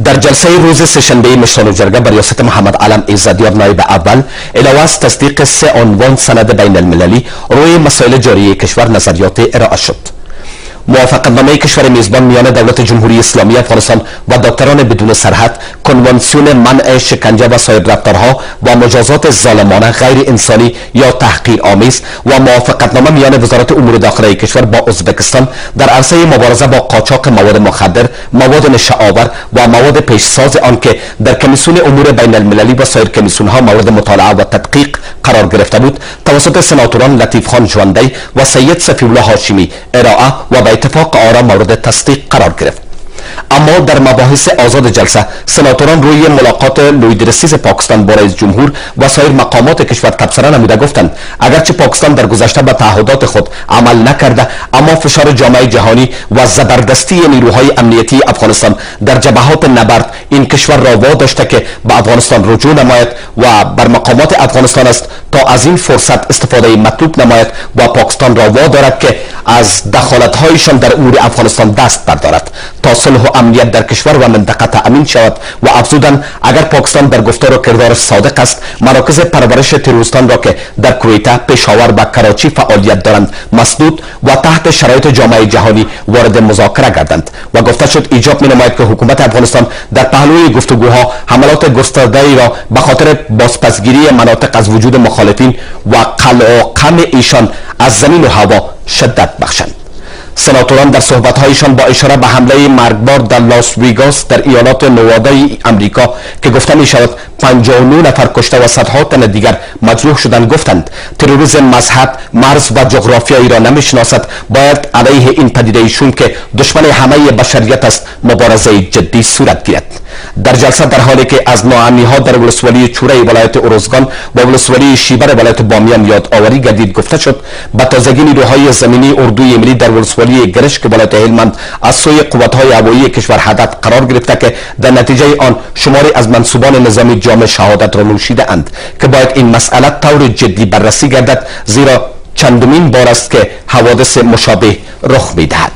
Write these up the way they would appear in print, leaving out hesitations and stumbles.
در جلسه روز سه‌شنبه مشران جرگه بر ریاست محمد علم عزتیار نایب اول علاوه از تصدیق 3 عنوان سند بین المللی روی مسائل جاری کشور نظریات ارائه شد. موافقتنامه کشور میزبان میان دولت جمهوری اسلامی افغانستان و دکتران بدون سرحد کنوانسیون منع شکنجه و سایر رفتارها و مجازات ظالمانه غیر انسانی یا تحقیرآمیز و موافقتنامه میان وزارت امور داخلی کشور با ازبکستان در عرصه مبارزه با قاچاق مواد مخدر، مواد نشه‌آور و مواد پیشساز آن که در کمیسیون امور بین المللی و سایر کمیسیون‌ها مورد مطالعه و تدقیق قرار گرفته بود توسط سناتوران لطیف خان جواندی و سید صفی الله هاشمی ارائه و به اتفاق آرا مورد تصدیق قرار گرفت. اما در مباحث آزاد جلسه سناتوران روی ملاقات لویدرسیز پاکستان با رئیس جمهور و سایر مقامات کشور تبصره نموده گفتند اگرچه پاکستان در گذشته به تعهدات خود عمل نکرده اما فشار جامعه جهانی و زبردستی نیروهای امنیتی افغانستان در جبهات نبرد این کشور را واداشته که به افغانستان رجوع نماید و بر مقامات افغانستان است تا از این فرصت استفاده مطلوب نماید و پاکستان را وادارد که از دخالت‌هایشان در امور افغانستان دست بردارد تا صلح و امنیت در کشور و منطقه تأمین شود و افزودن اگر پاکستان در گفتار و کردارش صادق است مراکز پرورش تروریستان را که در کویته، پشاور و کراچی فعالیت دارند مسدود و تحت شرایط جامعه جهانی وارد مذاکره گردند و گفته شد ایجاب می‌نماید که حکومت افغانستان در پهلوی گفتگوها حملات گسترده‌ای را به خاطر بازپسگیری مناطق از وجود مخالفین و قلع و قمع ایشان از زمین و هوا شدت بخشند. سناتوران در صحبت‌هایشان با اشاره به حمله مرگبار در لاس ویگاس در ایالات نوادای امریکا که گفته می‌شود 59 نفر کشته و صدها تن دیگر مجروح شدند گفتند تروریسم مذهب، مرز و جغرافیایی را نمی‌شناسد. باید علیه این پدیده ایشون که دشمن همه بشریت است مبارزه جدی صورت گیرد. در جلسه در حالی که از ناامنی‌ها در ولسوالی چوره ولایت اروزگان و ولسوالی شیبر ولایت بامیان یادآوری گردید گفته شد به تازگی نیروهای زمینی اردوی ملی در ولسوالی گرشک ولایت هلمند از سوی قوت‌های هوایی کشور هدف قرار گرفته که در نتیجه آن شماری از منصوبان نظامی جام شهادت را نوشیده اند که باید این مسئله طور جدی بررسی گردد زیرا چندمین بار است که حوادث مشابه رخ می‌دهد.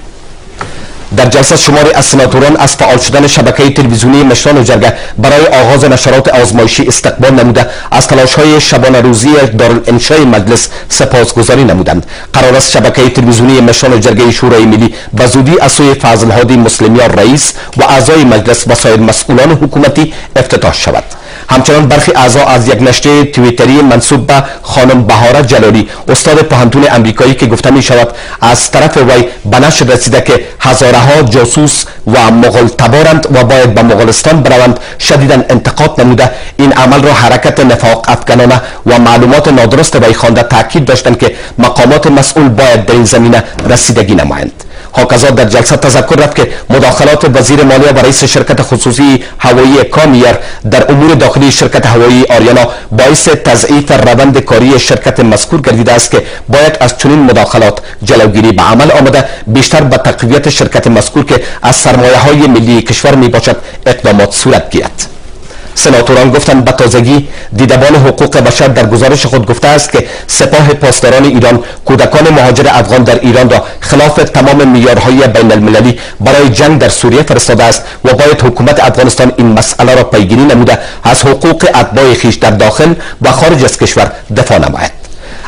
در جلسه شماری از سناتوران از فعال شدن شبکه تلویزیونی مشران جرگه برای آغاز نشرات آزمایشی استقبال نموده از تلاش‌های شبانه روزی دارالانشای مجلس سپاسگزاری نمودند. قرار است شبکه تلویزیونی مشران جرگه شورای ملی به زودی از سوی فضل هادی مسلمیان رئیس و اعضای مجلس و سایر مسئولان حکومتی افتتاح شود. همچنان برخی اعضا از یک نشریه توییتری منسوب به خانم بهاره جلالی استاد پوهنتون امریکایی که گفته می شود از طرف وی به نشر رسیده که هزارها جاسوس و مغول تبارند و باید به مغولستان بروند شدیداً انتقاد نموده این عمل را حرکت نفاق افغانانه و معلومات نادرست وی خوانده تاکید داشتند که مقامات مسئول باید در این زمینه رسیدگی نمایند. هاکذا در جلسه تذکر رفت که مداخلات وزیر مالیه و رئیس شرکت خصوصی هوایی کامیر در امور داخلی شرکت هوایی آریانا باعث تضعیف روند کاری شرکت مذکور گردیده است که باید از چنین مداخلات جلوگیری به عمل آمده بیشتر به تقویت شرکت مذکور که از سرمایه‌های ملی کشور می باشد اقدامات صورت گیرد. سناتوران گفتند به تازگی دیدبان حقوق بشر در گزارش خود گفته است که سپاه پاسداران ایران کودکان مهاجر افغان در ایران را خلاف تمام معیارهای بین المللی برای جنگ در سوریه فرستاده است و باید حکومت افغانستان این مسئله را پیگیری نموده از حقوق اتباع خویش در داخل و خارج از کشور دفاع نماید.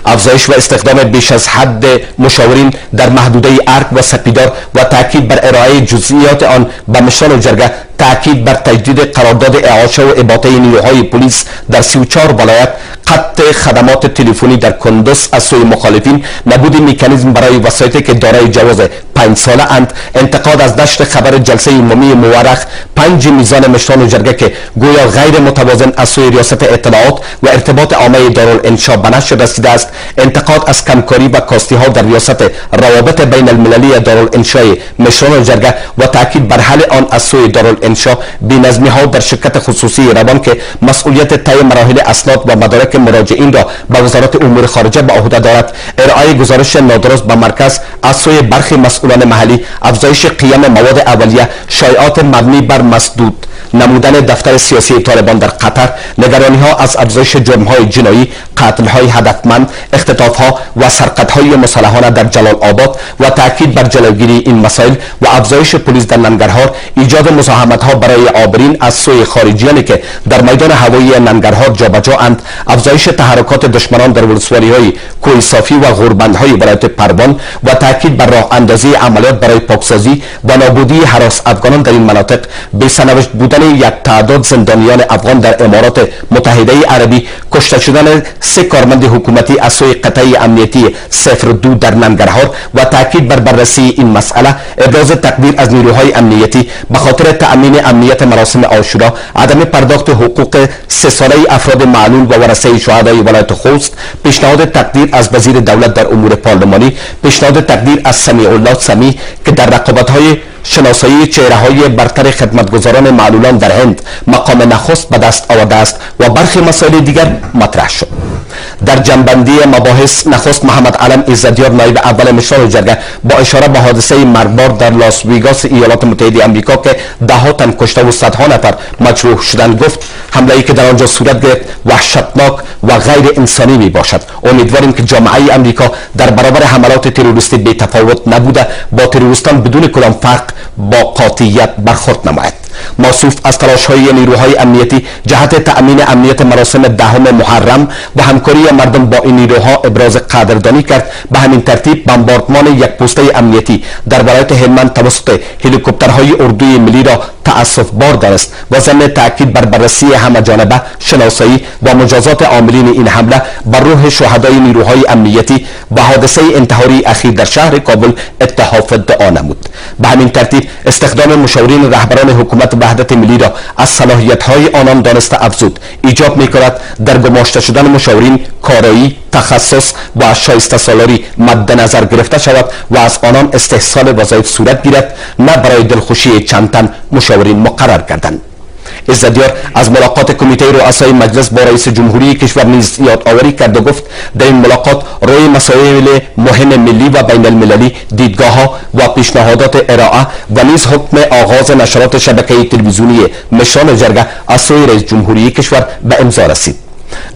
افزایش و استخدام بیش از حد مشاورین در محدوده ارگ و سپیدار و تاکید بر ارائه جزئیات آن به مشران جرگه تاکید بر تجدید قرارداد اعاشه و اباطه نیروهای پلیس در 34 ولایت قطع خدمات تلفنی در کندوز از سوی مخالفین نبود مکانیزم برای وسایطی که دارای جواز 5 ساله اند انتقاد از نشر خبر جلسه عمومی مورخ 5 میزان مشران جرگه که گویا غیر متوازن از سوی ریاست اطلاعات و ارتباط عامه دارالانشا به نشر رسیده است انتقاد از کمکاری و کاستی ها در ریاست روابط بین المللی دارالانشای مشران جرگه و تاکید بر حل آن از سوی دارالانشا بی‌نظمی ها در شرکت خصوصی روان که مسئولیت طی مراحل اسناد و مدارک مراجعین را به وزارت امور خارجه به عهده دارد ارائه گزارش نادرست به مرکز از سوی برخی مسئولان محلی افزایش قیم مواد اولیه شایعات مبنی بر مسدود نمودن دفتر سیاسی طالبان در قطر نگرانی ها از افزایش جرم های جنایی قتل های هدفمند اختطاف ها و سرقت های مسلحانه در جلال آباد و تاکید بر جلوگیری این مسائل و افزایش پلیس در ننگرهار ایجاد مزاحمت زحمت‌ها برای عابرین از سوی خارجیانی که در میدان هوایی ننگرهار جابجا اند، افزایش تحرکات دشمنان در ولسوالی‌های کوه صافی و غوربندهای ولایت پروان و تاکید بر راه اندازی عملیات برای پاکسازی و نابودی هراس افغانان در این مناطق، به سرنوشت بودن یک تعداد زندانیان افغان در امارات متحده عربی، کشته شدن 3 کارمند حکومتی از سوی قطعه امنیتی 02 در ننگرهار و تاکید بر بررسی این مسئله، ابراز تقدیر از نیروهای امنیتی به خاطر تأمین امنیت مراسم عاشورا، عدم پرداخت حقوق 3 ساله افراد معلول و ورثه شهدای ولایت خوست، پیشنهاد تقدیر از وزیر دولت در امور پارلمانی، پیشنهاد تقدیر از سمیع الله سمیع که در رقابت‌های شناسایی چهره‌های برتر خدمتگزاران معلولان در هند مقام نخست به دست آورده است و برخی مسائل دیگر مطرح شد. در جنبندی مباحث، نخست محمد علم عزتیار نایب اول مشران جرگه با اشاره به حادثه مرگبار در لاس ویگاس ایالات متحده آمریکا که 10 تن کشته و صدها نفر مجروح شدند گفت حمله‌ای که در آنجا صورت گرفت وحشتناک و غیر انسانی می باشد. امیدواریم که جامعه آمریکا در برابر حملات تروریستی بی تفاوت نبوده با تروریستان بدون کدام فرق با قاطعیت برخورد نماید. موصوف از تلاش‌های نیروهای امنیتی جهت تأمین امنیت مراسم 10 محرم و همکاری مردم با این نیروها ابراز قدردانی کرد. به همین ترتیب بمباردمان یک پوسته امنیتی در ولایت هلمند توسط هلیکوپترهای اردوی ملی را تأسف بار دانست و ضمن تأکید بر بررسی همه‌جانبه، شناسایی و مجازات عاملین این حمله بر روح شهدای نیروهای امنیتی و حادثه انتحاری اخیر در شهر کابل اتحاف دعا نمود. به همین ترتیب استخدام مشاورین رهبران حکومت وحدت ملی را از صلاحیت‌های آنان دانسته افزود. ایجاب می‌کند در گماشته شدن مشاورین کارایی، تخصص و شایسته سالاری مد نظر گرفته شود و از آنان استحصال وظایف صورت گیرد، نه برای دلخوشی چند تن مشاورین مقرر کردند. عزتیار از ملاقات کمیته رؤسای مجلس با رئیس جمهوری کشور نیز یادآوری کرد و گفت در این ملاقات روی مسائل مهم ملی و بین المللی، دیدگاه‌ها و پیشنهادات ارائه و نیز حکم آغاز نشرات شبکه تلویزیونی مشران جرگه از سوی رئیس جمهوری کشور به امضا رسید.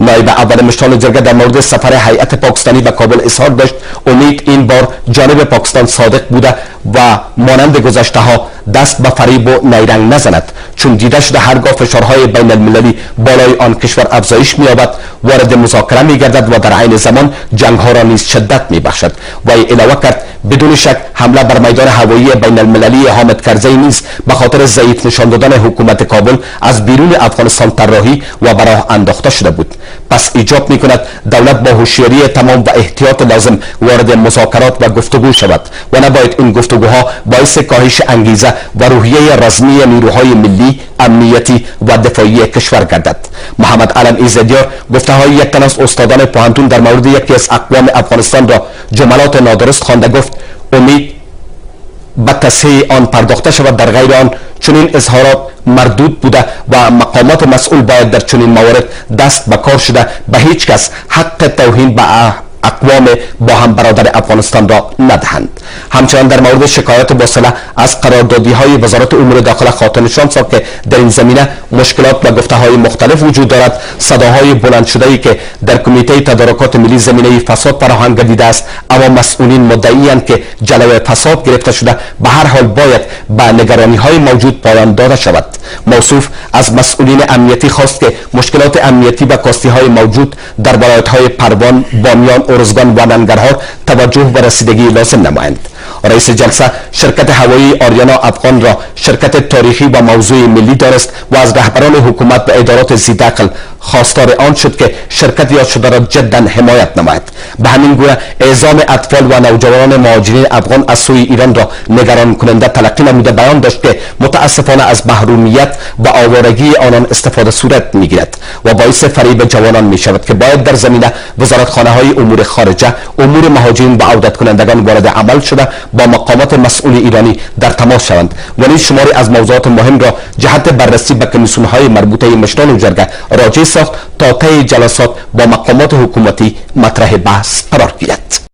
نایب اول مشران جرگه در مورد سفر هیئت پاکستانی به کابل اظهار داشت امید این بار جانب پاکستان صادق بوده و مانند گذشته ها دست به فریب و نیرنگ نزند، چون دیده شده هرگاه فشارهای بین المللی بالای آن کشور افزایش می‌یابد وارد مذاکره می‌گردد و در عین زمان جنگ‌ها را نیز شدت می‌بخشد. و علاوه کرد بدون شک حمله بر میدان هوایی بین المللی حامد کرزی نیز به خاطر ضعیف نشان دادن حکومت کابل از بیرون افغانستان طراحی و به راه انداخته شده بود. پس ایجاب می‌کند دولت با هوشیاری تمام و احتیاط لازم وارد مذاکرات و گفتگو شود و نباید این گفتگوها باعث کاهش انگیزه و روحیه رزمی نیروهای ملی، امنیتی و دفاعی کشور گردد. محمد علم عزتیار گفته‌های یک تن از استادان پوهنتون در مورد یکی از اقوام افغانستان را جملات نادرست خوانده گفت امید به تصحیح آن پرداخته شود، در غیر آن چنین اظهارات مردود بوده و مقامات مسئول باید در چنین موارد دست به کار شده به هیچ کس حق توهین به اقوام با هم برادر افغانستان را ندهند. همچنان در مورد شکایت باصله از قراردادی‌های وزارت امور داخله خاطر نشان ساخت که در این زمینه مشکلات و گفته‌های مختلف وجود دارد. صداهای بلند شده‌ای که در کمیته تدارکات ملی زمینه فساد فراهم گردیده است، اما مسئولین مدعی‌اند که جلوه فساد گرفته شده، به هر حال باید به نگرانی‌های موجود پایان داده شود. موصوف از مسئولین امنیتی خواست که مشکلات امنیتی و کاستی‌های موجود در ولایت‌های پروان، بامیان، ارزگان و ننگرهار توجه و رسیدگی لازم نمایند. رئیس جلسه شرکت هوایی آریانا افغان را شرکت تاریخی و موضوع ملی دانست و از رهبران حکومت و ادارات ذی‌دخل خواستار آن شد که شرکت یاد شده را جدا حمایت نماید. به همین گونه اعزام اطفال و نوجوانان مهاجرین افغان از سوی ایران را نگران کننده تلقی نموده بیان داشت که متاسفانه از محرومیت و آوارگی آنان استفاده صورت میگیرد و باعث فریب جوانان می شود که باید در زمینه وزارتخانه‌های امور خارجه، امور مهاجرین و عودت کنندگان وارد عمل شده با مقامات مسئول ایرانی در تماس شوند و نیز شماری از موضوعات مهم را جهت بررسی به کمیسیون‌های مربوطه مشران جرگه راجع ساخت تا طی جلسات با مقامات حکومتی مطرح بحث قرار گیرد.